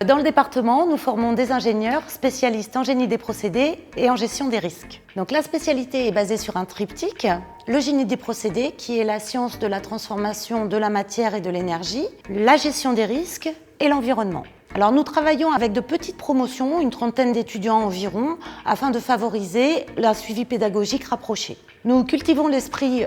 Dans le département, nous formons des ingénieurs spécialistes en génie des procédés et en gestion des risques. Donc la spécialité est basée sur un triptyque, le génie des procédés qui est la science de la transformation de la matière et de l'énergie, la gestion des risques et l'environnement. Alors nous travaillons avec de petites promotions, une trentaine d'étudiants environ, afin de favoriser un suivi pédagogique rapproché. Nous cultivons l'esprit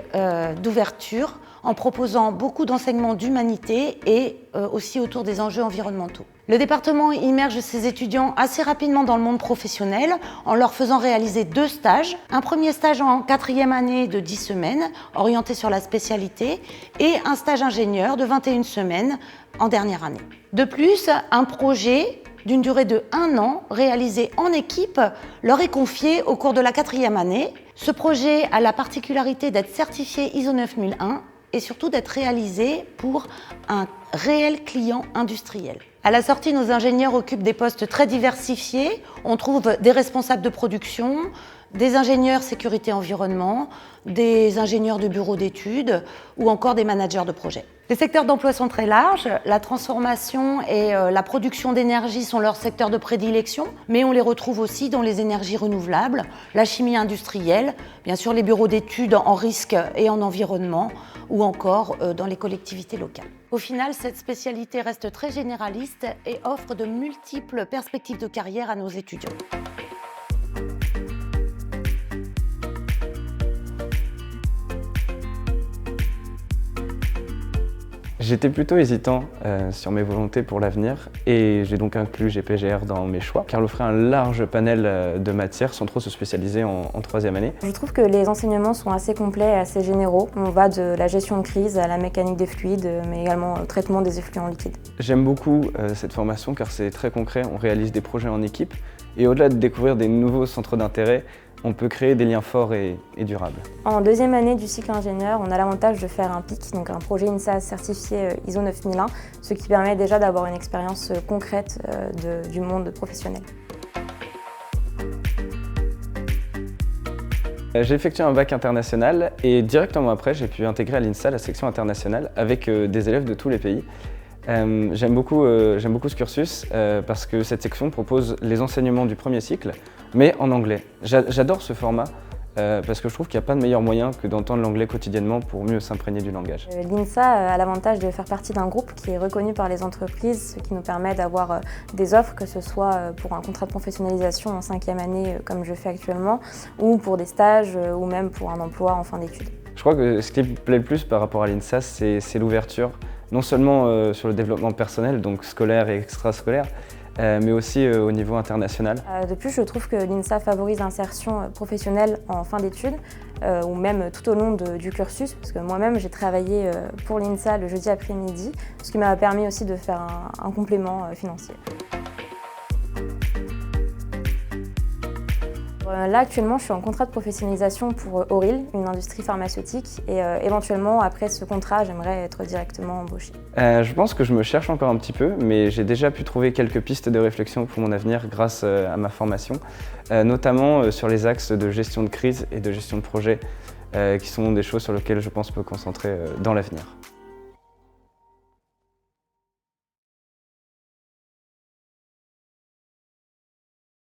d'ouverture en proposant beaucoup d'enseignements d'humanité et aussi autour des enjeux environnementaux. Le département immerge ses étudiants assez rapidement dans le monde professionnel en leur faisant réaliser 2 stages. Un premier stage en 4e année de 10 semaines, orienté sur la spécialité, et un stage ingénieur de 21 semaines en dernière année. De plus, un projet d'une durée de 1 an, réalisé en équipe, leur est confié au cours de la 4e année. Ce projet a la particularité d'être certifié ISO 9001 et surtout d'être réalisé pour un réel client industriel. À la sortie, nos ingénieurs occupent des postes très diversifiés. On trouve des responsables de production, des ingénieurs sécurité environnement, des ingénieurs de bureaux d'études ou encore des managers de projet. Les secteurs d'emploi sont très larges. La transformation et la production d'énergie sont leurs secteurs de prédilection, mais on les retrouve aussi dans les énergies renouvelables, la chimie industrielle, bien sûr les bureaux d'études en risque et en environnement, ou encore dans les collectivités locales. Au final, cette spécialité reste très généraliste et offre de multiples perspectives de carrière à nos étudiants. J'étais plutôt hésitant sur mes volontés pour l'avenir et j'ai donc inclus GPGR dans mes choix car elle offrait un large panel de matières sans trop se spécialiser en 3e année. Je trouve que les enseignements sont assez complets et assez généraux. On va de la gestion de crise à la mécanique des fluides, mais également au traitement des effluents liquides. J'aime beaucoup cette formation car c'est très concret, on réalise des projets en équipe et au-delà de découvrir des nouveaux centres d'intérêt, on peut créer des liens forts et durables. En 2e année du cycle ingénieur, on a l'avantage de faire un PIC, donc un projet INSA certifié ISO 9001, ce qui permet déjà d'avoir une expérience concrète du monde professionnel. J'ai effectué un bac international et directement après, j'ai pu intégrer à l'INSA la section internationale avec des élèves de tous les pays. J'aime beaucoup ce cursus parce que cette section propose les enseignements du premier cycle, mais en anglais. J'adore ce format parce que je trouve qu'il n'y a pas de meilleur moyen que d'entendre l'anglais quotidiennement pour mieux s'imprégner du langage. L'INSA a l'avantage de faire partie d'un groupe qui est reconnu par les entreprises, ce qui nous permet d'avoir des offres, que ce soit pour un contrat de professionnalisation en 5e année comme je fais actuellement, ou pour des stages, ou même pour un emploi en fin d'études. Je crois que ce qui me plaît le plus par rapport à l'INSA, c'est l'ouverture, non seulement sur le développement personnel, donc scolaire et extrascolaire, mais aussi au niveau international. De plus, je trouve que l'INSA favorise l'insertion professionnelle en fin d'études, ou même tout au long du cursus, parce que moi-même j'ai travaillé pour l'INSA le jeudi après-midi, ce qui m'a permis aussi de faire un complément financier. Là, actuellement, je suis en contrat de professionnalisation pour Auril, une industrie pharmaceutique, et éventuellement, après ce contrat, j'aimerais être directement embauchée. Je pense que je me cherche encore un petit peu, mais j'ai déjà pu trouver quelques pistes de réflexion pour mon avenir grâce à ma formation, notamment sur les axes de gestion de crise et de gestion de projet, qui sont des choses sur lesquelles je pense me concentrer dans l'avenir.